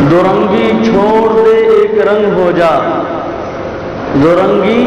دو رنگی چھوڑ دے ایک رنگ ہو جا، دو رنگی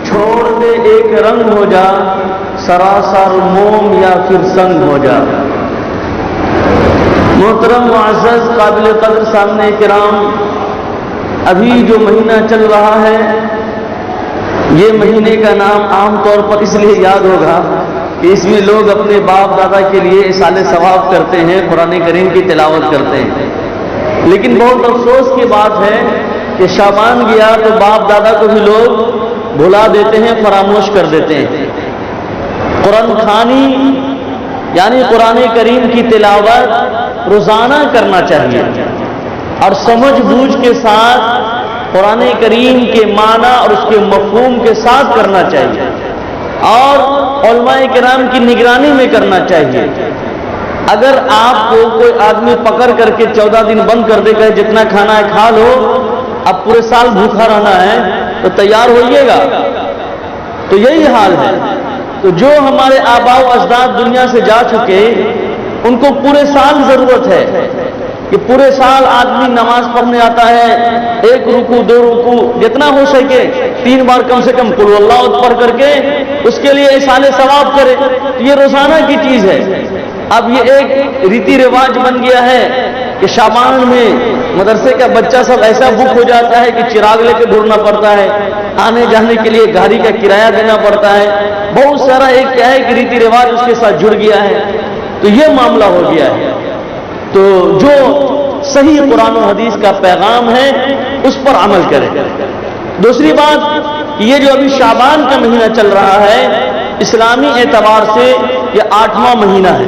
چھوڑ دے ایک رنگ ہو جا، سراسر موم یا پھر سنگ ہو جا۔ محترم معزز قابل قدر سامنے کرام، ابھی جو مہینہ چل رہا ہے یہ مہینے کا نام عام طور پر اس لیے یاد ہوگا کہ اس میں لوگ اپنے باپ دادا کے لیے اصالہ ثواب کرتے ہیں، قرآن کریم کی تلاوت کرتے ہیں۔ لیکن بہت افسوس کی بات ہے کہ شعبان گیا تو باپ دادا کو بھی لوگ بھلا دیتے ہیں، فراموش کر دیتے ہیں۔ قرآن خوانی یعنی قرآن کریم کی تلاوت روزانہ کرنا چاہیے اور سمجھ بوجھ کے ساتھ قرآن کریم کے معنی اور اس کے مفہوم کے ساتھ کرنا چاہیے اور علماء کرام کی نگرانی میں کرنا چاہیے۔ اگر آپ کو کوئی آدمی پکڑ کر کے 14 دن بند کر دے گا جتنا کھانا ہے کھا لو، اب پورے سال بھوکا رہنا ہے تو تیار ہوئیے گا؟ تو یہی حال ہے۔ تو جو ہمارے آباء و اجداد دنیا سے جا چکے ان کو پورے سال ضرورت ہے کہ پورے سال آدمی نماز پڑھنے آتا ہے، ایک رکوع دو رکوع جتنا ہو سکے 3 بار کم سے کم قل اللہ پڑھ کر کے اس کے لیے اصالہ ثواب کرے۔ یہ روزانہ کی چیز ہے۔ اب یہ ایک ریتی رواج بن گیا ہے کہ شعبان میں مدرسے کا بچہ سب ایسا بک ہو جاتا ہے کہ چراغ لے کے ڈھونڈنا پڑتا ہے، آنے جانے کے لیے گاڑی کا کرایہ دینا پڑتا ہے، بہت سارا ایک کیا ہے کہ ریتی رواج اس کے ساتھ جڑ گیا ہے۔ تو یہ معاملہ ہو گیا ہے۔ تو جو صحیح قرآن و حدیث کا پیغام ہے اس پر عمل کریں۔ دوسری بات، یہ جو ابھی شعبان کا مہینہ چل رہا ہے اسلامی اعتبار سے یہ 8واں مہینہ ہے۔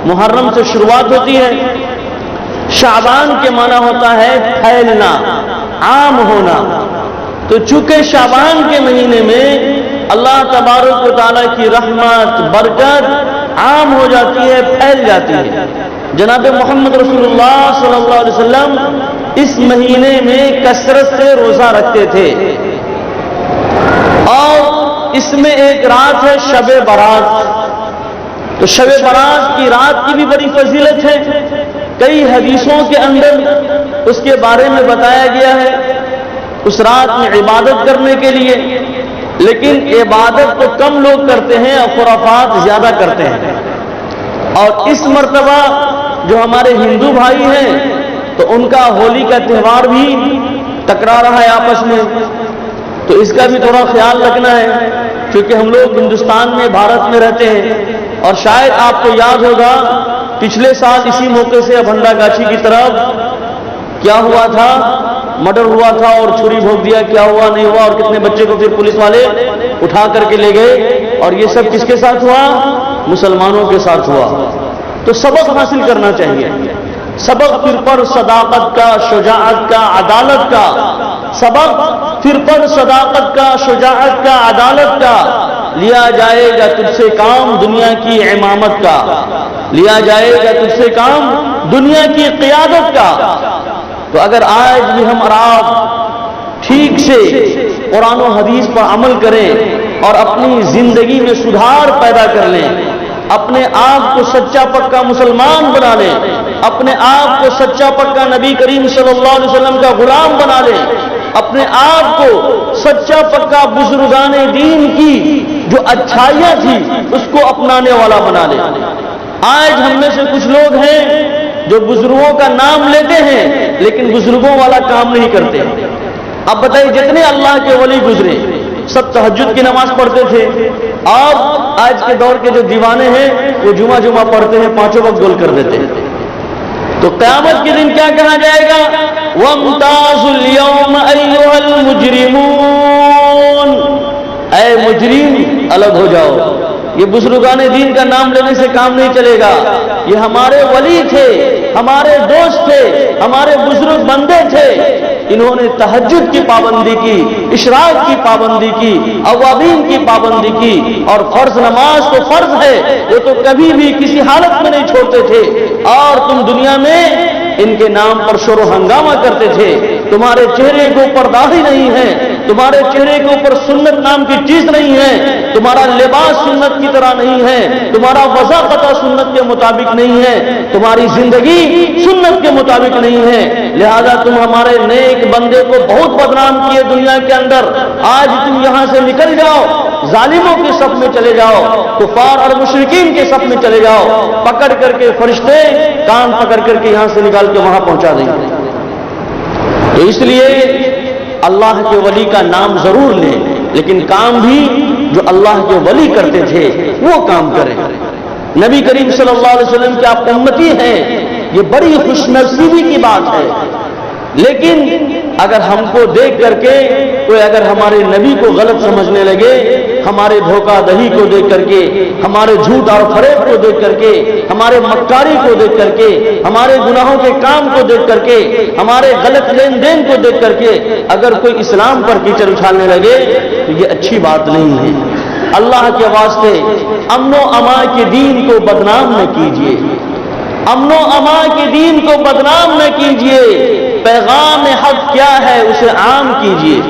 محرم سے شروعات ہوتی ہے۔ شعبان کے معنی ہوتا ہے پھیلنا، عام ہونا۔ تو چونکہ شعبان کے مہینے میں اللہ تبارک و تعالیٰ کی رحمت برکت عام ہو جاتی ہے، پھیل جاتی ہے۔ جناب محمد رسول اللہ صلی اللہ علیہ وسلم اس مہینے میں کثرت سے روزہ رکھتے تھے اور اس میں ایک رات ہے شب برات۔ تو شب برات کی رات کی بھی بڑی فضیلت ہے۔ کئی حدیثوں کے اندر اس کے بارے میں بتایا گیا ہے اس رات میں عبادت کرنے کے لیے، لیکن عبادت تو کم لوگ کرتے ہیں اور خرافات زیادہ کرتے ہیں۔ اور اس مرتبہ جو ہمارے ہندو بھائی ہیں تو ان کا ہولی کا تہوار بھی ٹکرا رہا ہے آپس میں، تو اس کا بھی تھوڑا خیال رکھنا ہے کیونکہ ہم لوگ ہندوستان میں بھارت میں رہتے ہیں۔ اور شاید آپ کو یاد ہوگا پچھلے سال اسی موقع سے بھنڈا گاچھی کی طرف کیا ہوا تھا، مرڈر ہوا تھا اور چھری بھونک دیا، کیا ہوا نہیں ہوا، اور کتنے بچے کو پھر پولیس والے اٹھا کر کے لے گئے، اور یہ سب کس کے ساتھ ہوا؟ مسلمانوں کے ساتھ ہوا۔ تو سبق حاصل کرنا چاہیے، سبق پھر پر صداقت کا، شجاعت کا، عدالت کا، سبق پھر پر صداقت کا، شجاعت کا، عدالت کا۔ لیا جائے گا تجھ سے کام دنیا کی امامت کا، لیا جائے گا تجھ سے کام دنیا کی قیادت کا۔ تو اگر آج بھی ہم اور آپ ٹھیک سے قرآن و حدیث پر عمل کریں اور اپنی زندگی میں سدھار پیدا کر لیں، اپنے آپ کو سچا پکا مسلمان بنا لیں، اپنے آپ کو سچا پکا نبی کریم صلی اللہ علیہ وسلم کا غلام بنا لیں، اپنے آپ کو سچا پکا بزرگان دین کی جو اچھائیاں تھی اس کو اپنانے والا بنا لیں۔ آج ہم میں سے کچھ لوگ ہیں جو بزرگوں کا نام لیتے ہیں لیکن بزرگوں والا کام نہیں کرتے۔ اب بتائیے جتنے اللہ کے ولی گزرے سب تہجد کی نماز پڑھتے تھے، اور آج کے دور کے جو دیوانے ہیں وہ جمعہ پڑھتے ہیں، 5 وقت گول کر دیتے ہیں۔ تو قیامت کے دن کیا کہا جائے گا؟ وَامْتَازُوا الْيَوْمَ أَيُّهَا الْمُجْرِمُونَ، اے مجرم الگ ہو جاؤ۔ یہ بزرگان دین کا نام لینے سے کام نہیں چلے گا۔ یہ ہمارے ولی تھے، ہمارے دوست تھے، ہمارے بزرگ بندے تھے، انہوں نے تہجد کی پابندی کی، اشراق کی پابندی کی، اوابین کی پابندی کی، اور فرض نماز تو فرض ہے وہ تو کبھی بھی کسی حالت میں نہیں چھوڑتے تھے، اور تم دنیا میں ان کے نام پر شور و ہنگامہ کرتے تھے۔ تمہارے چہرے کے اوپر داڑھی نہیں ہے، تمہارے چہرے کے اوپر سنت نام کی چیز نہیں ہے، تمہارا لباس سنت کی طرح نہیں ہے، تمہارا وضع قطع سنت کے مطابق نہیں ہے، تمہاری زندگی سنت کے مطابق نہیں ہے، لہذا تم ہمارے نیک بندے کو بہت بدنام کیے دنیا کے اندر، آج تم یہاں سے نکل جاؤ، ظالموں کے صف میں چلے جاؤ، کفار اور مشرکین کے صف میں چلے جاؤ، پکڑ کر کے فرشتے کان پکڑ کر کے یہاں سے نکال کے وہاں پہنچا دیں گے۔ تو اس لیے اللہ کے ولی کا نام ضرور لیں، لیکن کام بھی جو اللہ کے ولی کرتے تھے وہ کام کریں۔ نبی کریم صلی اللہ علیہ وسلم کے آپ امتی ہیں، یہ بڑی خوش نصیبی کی بات ہے، لیکن اگر ہم کو دیکھ کر کے کوئی اگر ہمارے نبی کو غلط سمجھنے لگے، ہمارے دھوکہ دہی کو دیکھ کر کے، ہمارے جھوٹ اور فریب کو دیکھ کر کے، ہمارے مکاری کو دیکھ کر کے، ہمارے گناہوں کے کام کو دیکھ کر کے، ہمارے غلط لین دین کو دیکھ کر کے اگر کوئی اسلام پر کیچڑ اچھالنے لگے تو یہ اچھی بات نہیں ہے۔ اللہ کے واسطے امن و امان کے دین کو بدنام نہ کیجیے، امن و امان کے دین کو بدنام نہ کیجیے، پیغام حق کیا ہے اسے عام کیجیے۔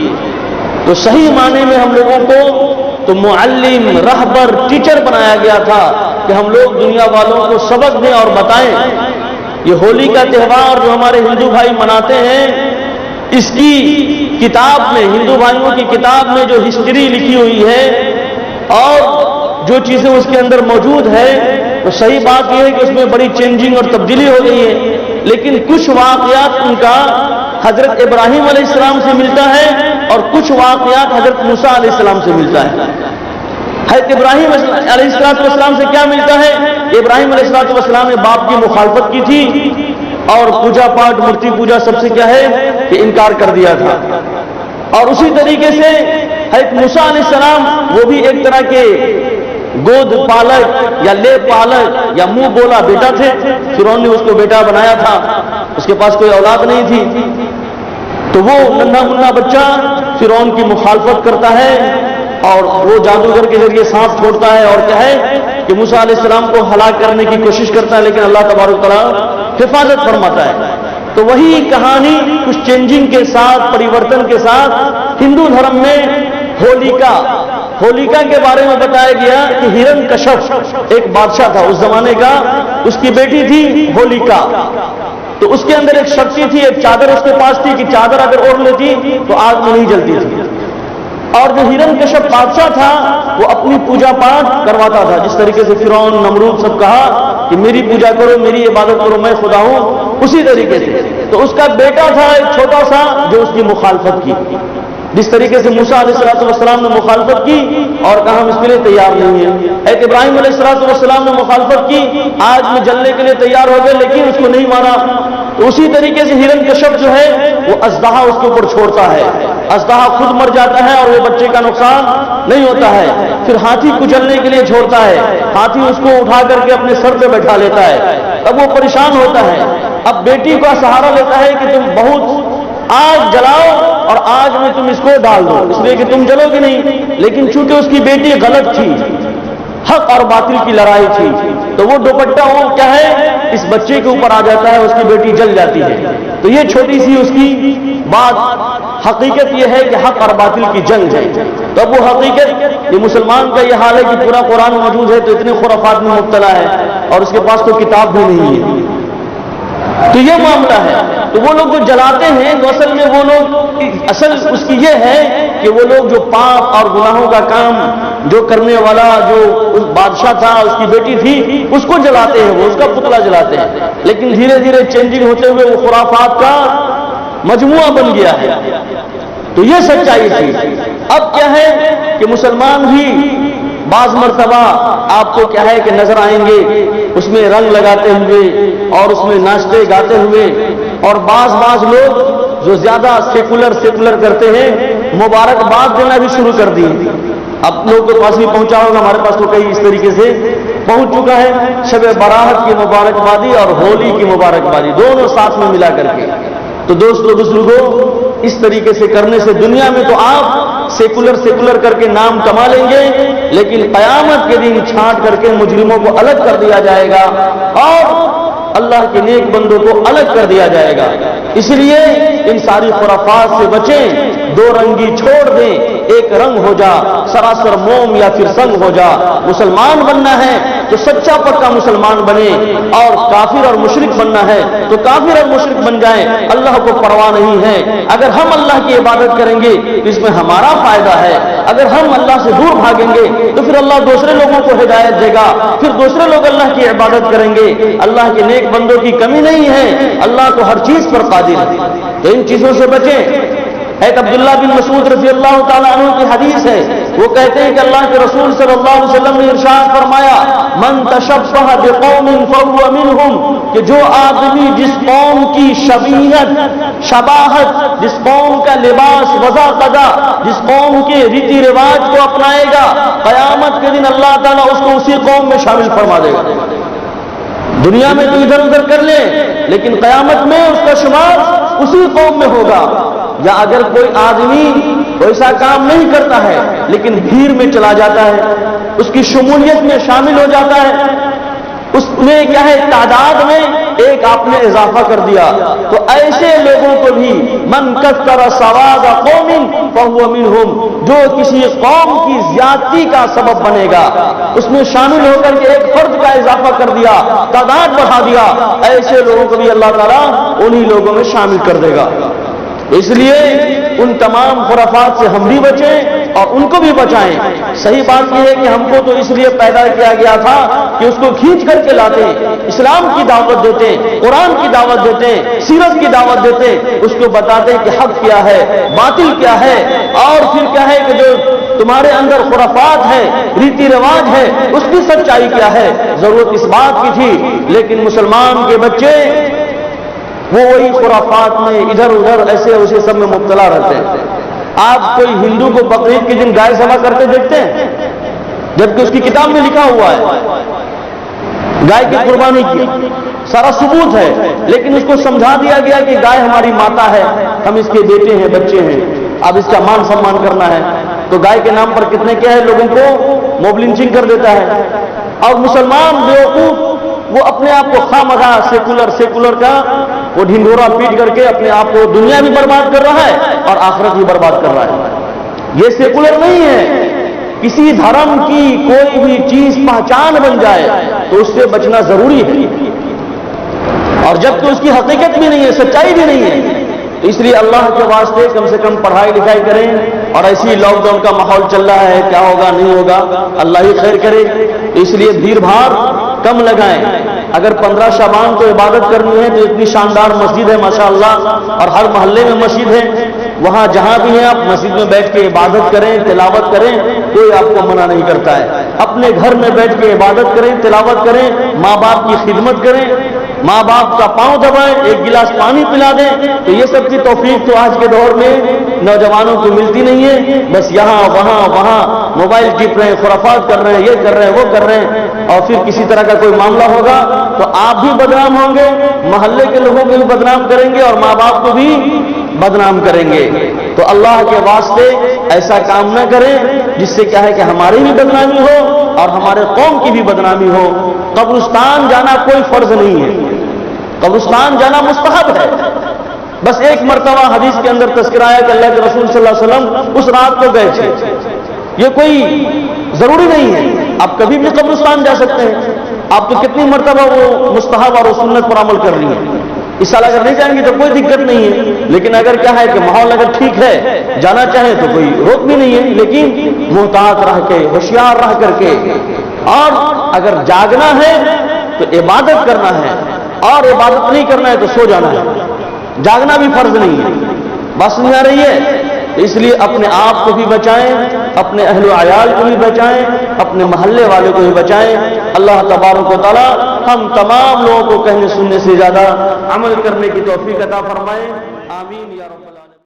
تو صحیح معنی میں ہم لوگوں کو تو معلم، رہبر، ٹیچر بنایا گیا تھا کہ ہم لوگ دنیا والوں کو سبق دیں اور بتائیں۔ یہ ہولی کا تہوار جو ہمارے ہندو بھائی مناتے ہیں، اس کی کتاب میں، ہندو بھائیوں کی کتاب میں جو ہسٹری لکھی ہوئی ہے اور جو چیزیں اس کے اندر موجود ہے، تو صحیح بات یہ ہے کہ اس میں بڑی چینجنگ اور تبدیلی ہو گئی ہے، لیکن کچھ واقعات ان کا حضرت ابراہیم علیہ السلام سے ملتا ہے اور کچھ واقعات حضرت موسیٰ علیہ السلام سے ملتا ہے۔ حضرت ابراہیم علیہ السلام سے کیا ملتا ہے؟ ابراہیم علیہ السلام نے باپ کی مخالفت کی تھی اور پوجا پاٹ، مورتی پوجا سب سے کیا ہے کہ انکار کر دیا تھا، اور اسی طریقے سے حضرت موسیٰ علیہ السلام وہ بھی ایک طرح کے گود پالک یا لے پالک یا منہ بولا بیٹا تھے، فرعون نے اس کو بیٹا بنایا تھا، اس کے پاس کوئی اولاد نہیں تھی، تو وہ ننھا منھا بچہ فرعون کی مخالفت کرتا ہے اور وہ جادوگر کے ذریعے سانپ چھوڑتا ہے اور کیا ہے کہ موسیٰ علیہ السلام کو ہلاک کرنے کی کوشش کرتا ہے، لیکن اللہ تبارک تعالیٰ حفاظت فرماتا ہے۔ تو وہی کہانی کچھ چینجنگ کے ساتھ، پریورتن کے ساتھ ہندو دھرم میں ہولیکا کے بارے میں بتایا گیا کہ ہرن کشف ایک بادشاہ تھا اس زمانے کا، اس کی بیٹی تھی ہولیکا، تو اس کے اندر ایک شکتی تھی، ایک چادر اس کے پاس تھی کہ چادر اگر اوڑھ لیتی تو آگ میں نہیں جلتی تھی، اور جو ہرن کشف بادشاہ تھا وہ اپنی پوجا پاٹ کرواتا تھا، جس طریقے سے فرعون، نمرود سب کہا کہ میری پوجا کرو، میری عبادت کرو، میں خدا ہوں، اسی طریقے سے تو اس کا بیٹا تھا ایک چھوٹا سا جو اس کی مخالفت کی، جس طریقے سے موسیٰ علیہ السلام نے مخالفت کی اور کہا ہم اس کے لیے تیار نہیں ہیں۔ حضرت ابراہیم علیہ السلام نے مخالفت کی، آج میں جلنے کے لیے تیار ہو گئے لیکن اس کو نہیں مانا، تو اسی طریقے سے ہرن کشف جو ہے وہ اژدہا اس کے اوپر چھوڑتا ہے، اژدہا خود مر جاتا ہے اور وہ بچے کا نقصان نہیں ہوتا ہے، پھر ہاتھی کچلنے کے لیے چھوڑتا ہے، ہاتھی اس کو اٹھا کر کے اپنے سر پہ بیٹھا لیتا ہے، اب وہ پریشان ہوتا ہے، اب بیٹی کا سہارا لیتا ہے کہ تم بہت آگ جلاؤ اور آگ میں تم اس کو ڈال دو، اس لیے کہ تم جلو گے نہیں، لیکن چونکہ اس کی بیٹی غلط تھی، حق اور باطل کی لڑائی تھی، تو وہ دوپٹہ وہ کیا ہے اس بچے کے اوپر آ جاتا ہے، اس کی بیٹی جل جاتی ہے۔ تو یہ چھوٹی سی اس کی بات، حقیقت یہ ہے کہ حق اور باطل کی جنگ ہے، تو اب وہ حقیقت، یہ مسلمان کا یہ حال ہے کہ پورا قرآن موجود ہے تو اتنے خرافات میں مبتلا ہے اور اس کے پاس تو کتاب بھی نہیں ہے، تو یہ معاملہ ہے۔ تو وہ لوگ جو جلاتے ہیں تو اصل میں وہ لوگ، اصل اس کی یہ ہے کہ وہ لوگ جو پاپ اور گناہوں کا کام جو کرنے والا جو اس بادشاہ تھا، اس کی بیٹی تھی، اس کو جلاتے ہیں، وہ اس کا پتلا جلاتے ہیں، لیکن دھیرے دھیرے چینجنگ ہوتے ہوئے وہ خرافات کا مجموعہ بن گیا ہے۔ تو یہ سچائی تھی۔ اب کیا ہے کہ مسلمان بھی بعض مرتبہ آپ کو کیا ہے کہ نظر آئیں گے اس میں رنگ لگاتے ہوئے اور اس میں ناچتے گاتے ہوئے، اور بعض لوگ جو زیادہ سیکولر کرتے ہیں مبارکباد دینا بھی شروع کر دی۔ اب لوگوں کے پاس بھی پہنچا ہوگا، ہمارے پاس تو کئی اس طریقے سے پہنچ چکا ہے، شب برات کی مبارکبادی اور ہولی کی مبارکبادی دونوں ساتھ میں ملا کر کے۔ تو دوستو بزرگوں، اس طریقے سے کرنے سے دنیا میں تو آپ سیکولر کر کے نام کما لیں گے، لیکن قیامت کے دن چھانٹ کر کے مجرموں کو الگ کر دیا جائے گا اور اللہ کے نیک بندوں کو الگ کر دیا جائے گا۔ اس لیے ان ساری خرافات سے بچیں، دو رنگی چھوڑ دیں، ایک رنگ ہو جا، سراسر موم یا پھر سنگ ہو جا۔ مسلمان بننا ہے تو سچا پکا مسلمان بنے، اور کافر اور مشرک بننا ہے تو کافر اور مشرک بن جائیں، اللہ کو پرواہ نہیں ہے۔ اگر ہم اللہ کی عبادت کریں گے تو اس میں ہمارا فائدہ ہے، اگر ہم اللہ سے دور بھاگیں گے تو پھر اللہ دوسرے لوگوں کو ہدایت دے گا، پھر دوسرے لوگ اللہ کی عبادت کریں گے۔ اللہ کے نیک بندوں کی کمی نہیں ہے، اللہ تو ہر چیز پر قادر ہے۔ تو ان چیزوں سے بچیں۔ ایک عبداللہ بن مسعود رضی اللہ تعالیٰ عنہ کی حدیث ہے، وہ کہتے ہیں کہ اللہ کے رسول صلی اللہ علیہ وسلم نے ارشاد فرمایا، من تشبہ بقوم فہو منہم، کہ جو آدمی جس قوم کی شباہت، جس قوم کا لباس وضع قضا، جس قوم کے ریتی رواج کو اپنائے گا، قیامت کے دن اللہ تعالیٰ اس کو اسی قوم میں شامل فرما دے گا۔ دنیا میں تو ادھر ادھر کر لے، لیکن قیامت میں اس کا شمار اسی قوم میں ہوگا۔ یا اگر کوئی آدمی ایسا کام نہیں کرتا ہے لیکن بھیڑ میں چلا جاتا ہے، اس کی شمولیت میں شامل ہو جاتا ہے، اس میں کیا ہے تعداد میں ایک آپ نے اضافہ کر دیا، تو ایسے لوگوں کو بھی من کثر سواد قوم فہو منہم، جو کسی قوم کی زیادتی کا سبب بنے گا، اس میں شامل ہو کر کے ایک فرد کا اضافہ کر دیا، تعداد بڑھا دیا، ایسے لوگوں کو بھی اللہ تعالیٰ انہی لوگوں میں شامل کر دے گا۔ اس لیے ان تمام خرافات سے ہم بھی بچیں اور ان کو بھی بچائیں۔ صحیح بات یہ ہے کہ ہم کو تو اس لیے پیدا کیا گیا تھا کہ اس کو کھینچ کر کے لاتے، اسلام کی دعوت دیتے، قرآن کی دعوت دیتے، سیرت کی دعوت دیتے، اس کو بتاتے کہ حق کیا ہے، باطل کیا ہے، اور پھر کیا ہے کہ جو تمہارے اندر خرافات ہے، ریتی رواج ہے، اس کی سچائی کیا ہے۔ ضرورت اس بات کی تھی، لیکن مسلمان کے بچے وہ وہی خرافات میں ادھر ادھر ایسے اسے سب میں مبتلا رہتے ہیں۔ آپ کوئی ہندو کو بقرعید کے دن گائے ذبح کرتے دیکھتے ہیں، جبکہ اس کی کتاب میں لکھا ہوا ہے گائے کی قربانی کی، سارا ثبوت ہے، لیکن اس کو سمجھا دیا گیا کہ گائے ہماری ماتا ہے، ہم اس کے بیٹے ہیں، بچے ہیں، اب اس کا مان سمان کرنا ہے۔ تو گائے کے نام پر کتنے کیا ہے لوگوں کو موب لنچنگ کر دیتا ہے۔ اور مسلمان بیوقوف وہ اپنے آپ کو خواہ سیکولر کا وہ ڈھنڈورا پیٹ کر کے اپنے آپ کو دنیا بھی برباد کر رہا ہے اور آخرت بھی برباد کر رہا ہے۔ یہ سیکولر نہیں ہے۔ کسی دھرم کی کوئی بھی چیز پہچان بن جائے تو اس سے بچنا ضروری ہے، اور جب کہ اس کی حقیقت بھی نہیں ہے، سچائی بھی نہیں ہے، تو اس لیے اللہ کے واسطے کم سے کم پڑھائی لکھائی کریں۔ اور ایسی لاک ڈاؤن کا ماحول چل رہا ہے، کیا ہوگا نہیں ہوگا اللہ ہی خیر کرے، اس لیے بھیڑ بھاڑ کم لگائیں۔ اگر 15 شعبان کو عبادت کرنی ہے تو اتنی شاندار مسجد ہے ماشاءاللہ، اور ہر محلے میں مسجد ہے، وہاں جہاں بھی ہیں آپ مسجد میں بیٹھ کے عبادت کریں، تلاوت کریں، کوئی آپ کو منع نہیں کرتا ہے۔ اپنے گھر میں بیٹھ کے عبادت کریں، تلاوت کریں، ماں باپ کی خدمت کریں، ماں باپ کا پاؤں دبائیں، ایک گلاس پانی پلا دیں، تو یہ سب کی توفیق تو آج کے دور میں نوجوانوں کو ملتی نہیں ہے۔ بس یہاں وہاں موبائل ٹپ رہے ہیں، خرافات کر رہے ہیں، یہ کر رہے ہیں، وہ کر رہے ہیں، اور پھر کسی طرح کا کوئی معاملہ ہوگا تو آپ بھی بدنام ہوں گے، محلے کے لوگوں کو بھی بدنام کریں گے، اور ماں باپ کو بھی بدنام کریں گے۔ تو اللہ کے واسطے ایسا کام نہ کریں جس سے کیا ہے کہ ہماری بھی بدنامی ہو اور ہمارے قوم کی بھی بدنامی ہو۔ قبرستان جانا کوئی فرض نہیں ہے، قبرستان جانا مستحب ہے۔ بس ایک مرتبہ حدیث کے اندر تذکرہ آیا کہ اللہ کے رسول صلی اللہ علیہ وسلم اس رات کو گئے تھے، یہ کوئی ضروری نہیں ہے، آپ کبھی بھی قبرستان جا سکتے ہیں۔ آپ تو کتنی مرتبہ وہ مستحب اور سنت پر عمل کر رہی ہیں، اس سال اگر نہیں جائیں گے تو کوئی دقت نہیں ہے، لیکن اگر کیا ہے کہ ماحول اگر ٹھیک ہے جانا چاہیں تو کوئی روک بھی نہیں ہے، لیکن محتاط رہ کے، ہوشیار رہ کر کے، اور اگر جاگنا ہے تو عبادت کرنا ہے، اور عبادت نہیں کرنا ہے تو سو جانا ہے، جاگنا بھی فرض نہیں ہے۔ بس نہیں آ رہی ہے، اس لیے اپنے آپ کو بھی بچائیں، اپنے اہل و عیال کو بھی بچائیں، اپنے محلے والے کو بھی بچائیں۔ اللہ تبارک و تعالی ہم تمام لوگوں کو کہنے سننے سے زیادہ عمل کرنے کی توفیق عطا فرمائے، آمین یا رب۔